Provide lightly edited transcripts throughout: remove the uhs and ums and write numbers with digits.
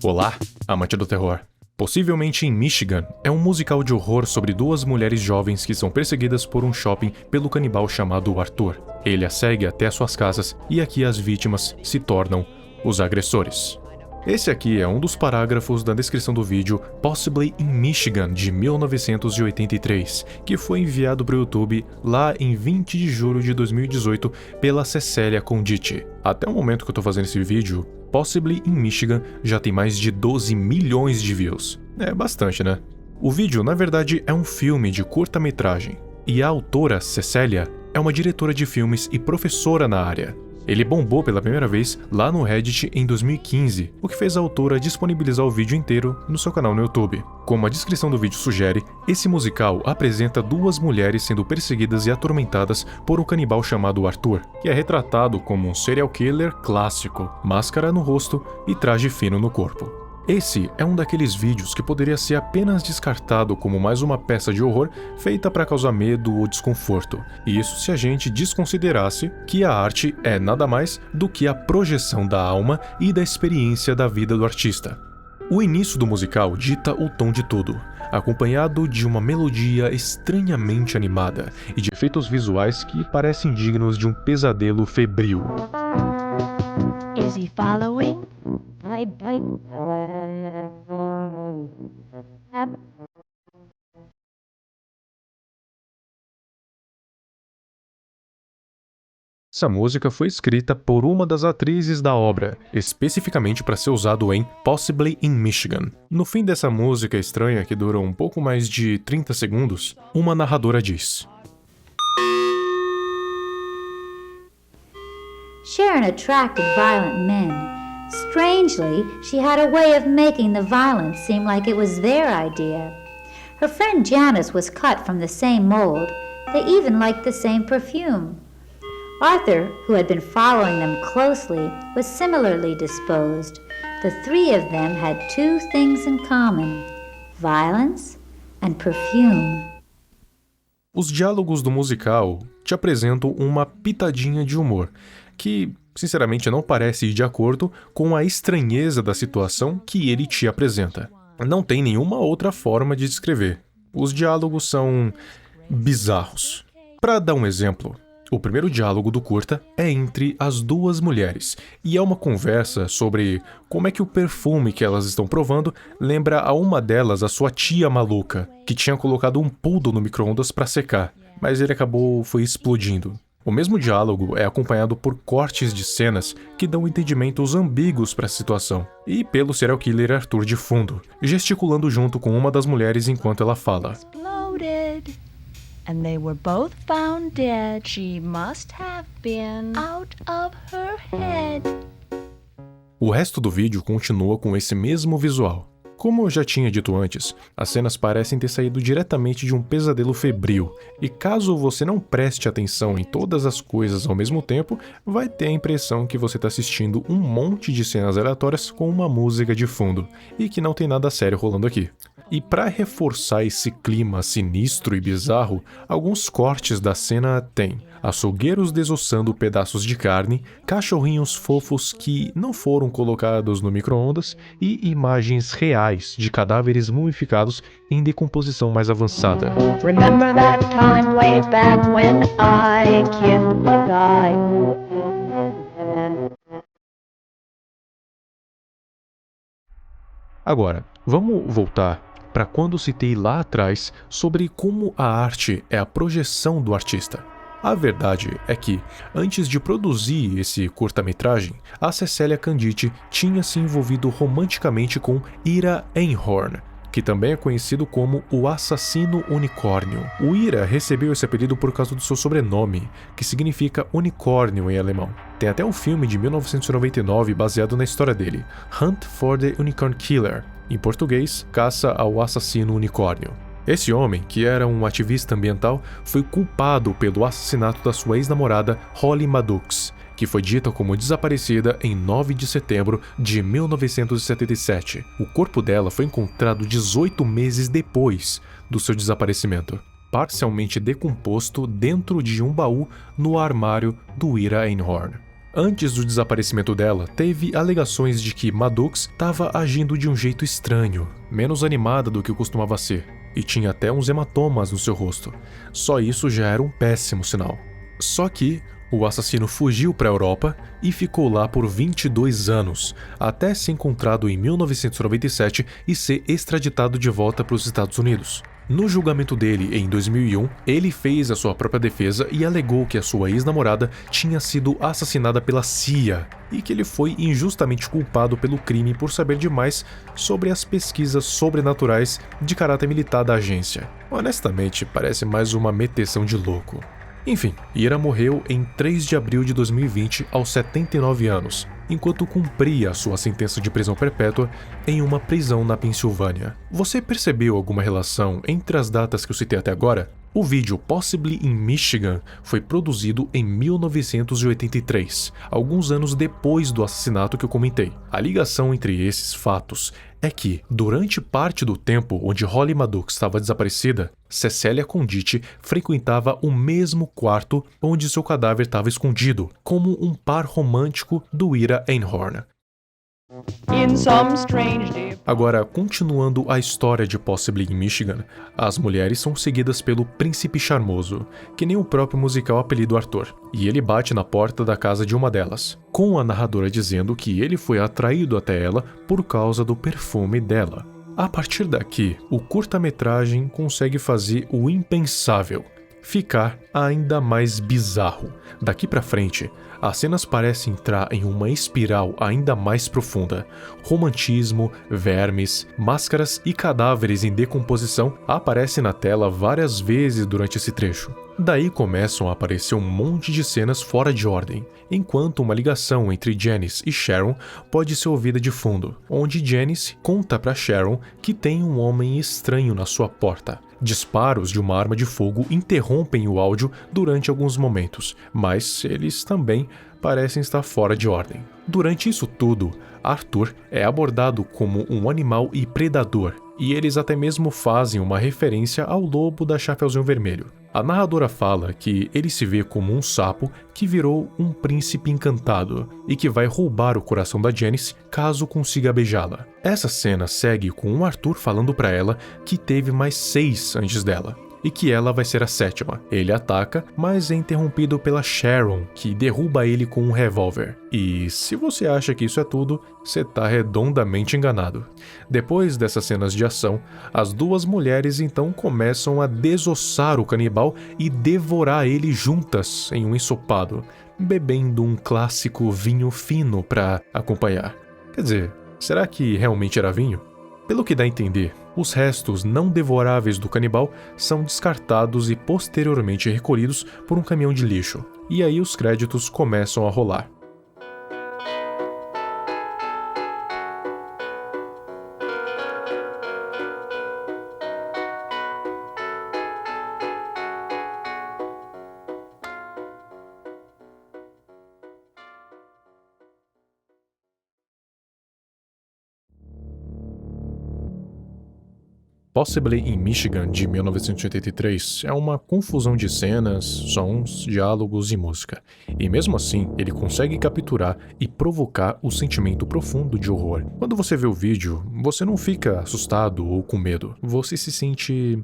Olá, amante do terror. Possivelmente em Michigan, é um musical de horror sobre duas mulheres jovens que são perseguidas por um shopping pelo canibal chamado Arthur. Ele as segue até suas casas e aqui as vítimas se tornam os agressores. Esse aqui é um dos parágrafos da descrição do vídeo Possibly in Michigan de 1983, que foi enviado para o YouTube lá em 20 de julho de 2018 pela Cecília Conditi. Até o momento que eu tô fazendo esse vídeo, Possibly in Michigan já tem mais de 12 milhões de views. É bastante, né? O vídeo, na verdade, é um filme de curta-metragem, e a autora, Cecília, é uma diretora de filmes e professora na área. Ele bombou pela primeira vez lá no Reddit em 2015, o que fez a autora disponibilizar o vídeo inteiro no seu canal no YouTube. Como a descrição do vídeo sugere, esse musical apresenta duas mulheres sendo perseguidas e atormentadas por um canibal chamado Arthur, que é retratado como um serial killer clássico, máscara no rosto e traje fino no corpo. Esse é um daqueles vídeos que poderia ser apenas descartado como mais uma peça de horror feita para causar medo ou desconforto, e isso se a gente desconsiderasse que a arte é nada mais do que a projeção da alma e da experiência da vida do artista. O início do musical dita o tom de tudo, acompanhado de uma melodia estranhamente animada e de efeitos visuais que parecem dignos de um pesadelo febril. Is he following? Essa música foi escrita por uma das atrizes da obra, especificamente para ser usado em Possibly in Michigan. No fim dessa música estranha, que dura um pouco mais de 30 segundos, uma narradora diz: Sharon attracted violent men. Strangely, she had a way of making the violence seem like it was their idea. Her friend Janice was cut from the same mold. They even liked the same perfume. Arthur, who had been following them closely, was similarly disposed. The three of them had two things in common: violence and perfume. Os diálogos do musical te apresentam uma pitadinha de humor, que, sinceramente, não parece ir de acordo com a estranheza da situação que ele te apresenta. Não tem nenhuma outra forma de descrever. Os diálogos são bizarros. Para dar um exemplo, o primeiro diálogo do curta é entre as duas mulheres, e é uma conversa sobre como é que o perfume que elas estão provando lembra a uma delas a sua tia maluca, que tinha colocado um poodle no micro-ondas para secar, mas ele foi explodindo. O mesmo diálogo é acompanhado por cortes de cenas que dão entendimentos ambíguos para a situação, e pelo serial killer Arthur de fundo, gesticulando junto com uma das mulheres enquanto ela fala. Exploded. And they were both found dead. She must have been out of her head. O resto do vídeo continua com esse mesmo visual. Como eu já tinha dito antes, as cenas parecem ter saído diretamente de um pesadelo febril, e caso você não preste atenção em todas as coisas ao mesmo tempo, vai ter a impressão que você está assistindo um monte de cenas aleatórias com uma música de fundo, e que não tem nada sério rolando aqui. E para reforçar esse clima sinistro e bizarro, alguns cortes da cena têm açougueiros desossando pedaços de carne, cachorrinhos fofos que não foram colocados no micro-ondas e imagens reais de cadáveres mumificados em decomposição mais avançada. Remember that time way back when I killed a guy? Agora, vamos voltar para quando citei lá atrás sobre como a arte é a projeção do artista. A verdade é que, antes de produzir esse curta-metragem, a Cecília Conditi tinha se envolvido romanticamente com Ira Einhorn, que também é conhecido como o Assassino Unicórnio. O Ira recebeu esse apelido por causa do seu sobrenome, que significa unicórnio em alemão. Tem até um filme de 1999 baseado na história dele, Hunt for the Unicorn Killer, em português, Caça ao Assassino Unicórnio. Esse homem, que era um ativista ambiental, foi culpado pelo assassinato da sua ex-namorada Holly Maddux, que foi dita como desaparecida em 9 de setembro de 1977. O corpo dela foi encontrado 18 meses depois do seu desaparecimento, parcialmente decomposto dentro de um baú no armário do Ira Einhorn. Antes do desaparecimento dela, teve alegações de que Maddox estava agindo de um jeito estranho, menos animada do que costumava ser, e tinha até uns hematomas no seu rosto. Só isso já era um péssimo sinal. Só que o assassino fugiu para a Europa e ficou lá por 22 anos, até ser encontrado em 1997 e ser extraditado de volta para os Estados Unidos. No julgamento dele em 2001, ele fez a sua própria defesa e alegou que a sua ex-namorada tinha sido assassinada pela CIA e que ele foi injustamente culpado pelo crime por saber demais sobre as pesquisas sobrenaturais de caráter militar da agência. Honestamente, parece mais uma meteção de louco. Enfim, Ira morreu em 3 de abril de 2020 aos 79 anos, enquanto cumpria sua sentença de prisão perpétua em uma prisão na Pensilvânia. Você percebeu alguma relação entre as datas que eu citei até agora? O vídeo Possibly in Michigan foi produzido em 1983, alguns anos depois do assassinato que eu comentei. A ligação entre esses fatos é que, durante parte do tempo onde Holly Maddox estava desaparecida, Cecília Condit frequentava o mesmo quarto onde seu cadáver estava escondido, como um par romântico do Ira Einhorn. Agora, continuando a história de Possibly in Michigan, as mulheres são seguidas pelo Príncipe Charmoso, que nem o próprio musical apelido Arthur, e ele bate na porta da casa de uma delas, com a narradora dizendo que ele foi atraído até ela por causa do perfume dela. A partir daqui, o curta-metragem consegue fazer o impensável, ficar ainda mais bizarro. Daqui pra frente, as cenas parecem entrar em uma espiral ainda mais profunda. Romantismo, vermes, máscaras e cadáveres em decomposição aparecem na tela várias vezes durante esse trecho. Daí começam a aparecer um monte de cenas fora de ordem, enquanto uma ligação entre Janice e Sharon pode ser ouvida de fundo, onde Janice conta para Sharon que tem um homem estranho na sua porta. Disparos de uma arma de fogo interrompem o áudio durante alguns momentos, mas eles também parecem estar fora de ordem. Durante isso tudo, Arthur é abordado como um animal e predador, e eles até mesmo fazem uma referência ao lobo da Chapeuzinho Vermelho. A narradora fala que ele se vê como um sapo que virou um príncipe encantado e que vai roubar o coração da Janice caso consiga beijá-la. Essa cena segue com o Arthur falando para ela que teve mais 6 antes dela e que ela vai ser a 7ª. Ele ataca, mas é interrompido pela Sharon, que derruba ele com um revólver. E se você acha que isso é tudo, você tá redondamente enganado. Depois dessas cenas de ação, as duas mulheres então começam a desossar o canibal e devorar ele juntas em um ensopado, bebendo um clássico vinho fino para acompanhar. Quer dizer, será que realmente era vinho? Pelo que dá a entender, os restos não devoráveis do canibal são descartados e posteriormente recolhidos por um caminhão de lixo. E aí os créditos começam a rolar. Possibly in Michigan, de 1983, é uma confusão de cenas, sons, diálogos e música. E mesmo assim, ele consegue capturar e provocar o sentimento profundo de horror. Quando você vê o vídeo, você não fica assustado ou com medo. Você se sente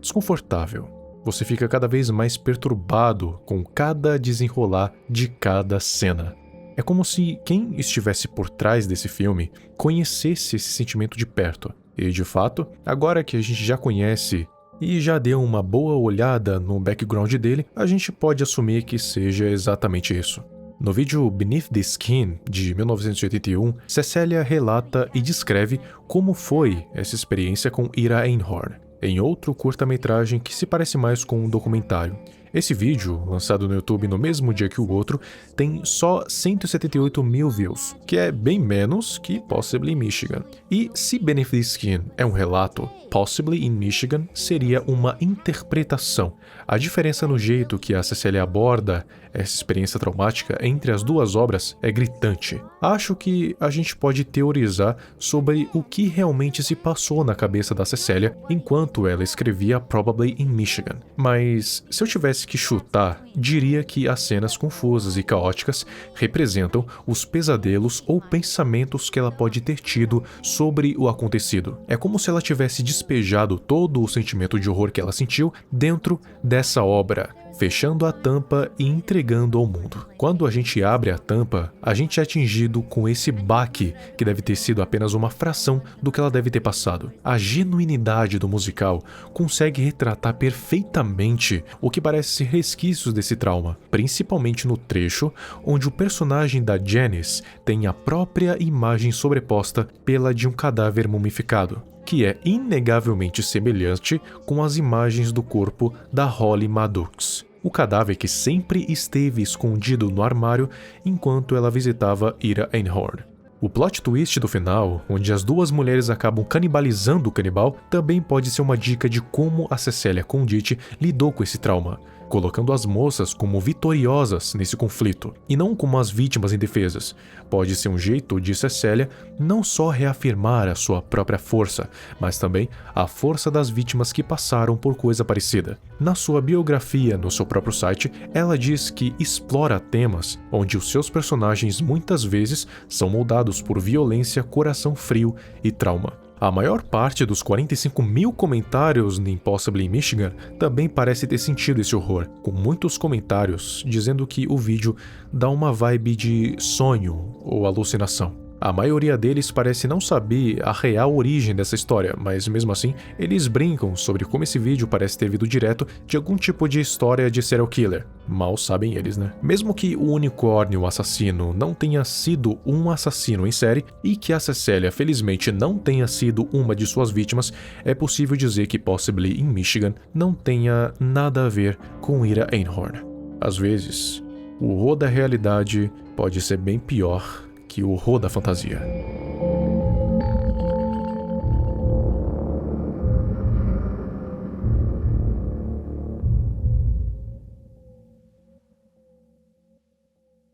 desconfortável. Você fica cada vez mais perturbado com cada desenrolar de cada cena. É como se quem estivesse por trás desse filme conhecesse esse sentimento de perto. E, de fato, agora que a gente já conhece e já deu uma boa olhada no background dele, a gente pode assumir que seja exatamente isso. No vídeo Beneath the Skin, de 1981, Cecília relata e descreve como foi essa experiência com Ira Einhorn, em outro curta-metragem que se parece mais com um documentário. Esse vídeo, lançado no YouTube no mesmo dia que o outro, tem só 178 mil views, que é bem menos que Possibly in Michigan. E se Beneath the Skin é um relato, Possibly in Michigan seria uma interpretação. A diferença no jeito que a Cecília aborda essa experiência traumática entre as duas obras é gritante. Acho que a gente pode teorizar sobre o que realmente se passou na cabeça da Cecília enquanto ela escrevia Probably in Michigan. Mas se eu tivesse tivesse que chutar, diria que as cenas confusas e caóticas representam os pesadelos ou pensamentos que ela pode ter tido sobre o acontecido. É como se ela tivesse despejado todo o sentimento de horror que ela sentiu dentro dessa obra, fechando a tampa e entregando ao mundo. Quando a gente abre a tampa, a gente é atingido com esse baque que deve ter sido apenas uma fração do que ela deve ter passado. A genuinidade do musical consegue retratar perfeitamente o que parece ser resquícios desse trauma, principalmente no trecho onde o personagem da Janice tem a própria imagem sobreposta pela de um cadáver mumificado, que é inegavelmente semelhante com as imagens do corpo da Holly Maddux, o cadáver que sempre esteve escondido no armário enquanto ela visitava Ira Einhorn. O plot twist do final, onde as duas mulheres acabam canibalizando o canibal, também pode ser uma dica de como a Cecília Condit lidou com esse trauma, colocando as moças como vitoriosas nesse conflito, e não como as vítimas indefesas. Pode ser um jeito de Cecília não só reafirmar a sua própria força, mas também a força das vítimas que passaram por coisa parecida. Na sua biografia no seu próprio site, ela diz que explora temas onde os seus personagens muitas vezes são moldados por violência, coração frio e trauma. A maior parte dos 45 mil comentários no Impossibly in Michigan também parece ter sentido esse horror, com muitos comentários dizendo que o vídeo dá uma vibe de sonho ou alucinação. A maioria deles parece não saber a real origem dessa história, mas mesmo assim, eles brincam sobre como esse vídeo parece ter vindo direto de algum tipo de história de serial killer. Mal sabem eles, né? Mesmo que o unicórnio assassino não tenha sido um assassino em série e que a Cecília felizmente não tenha sido uma de suas vítimas, é possível dizer que Possibly in Michigan não tenha nada a ver com Ira Einhorn. Às vezes, o horror da realidade pode ser bem pior que o horror da fantasia.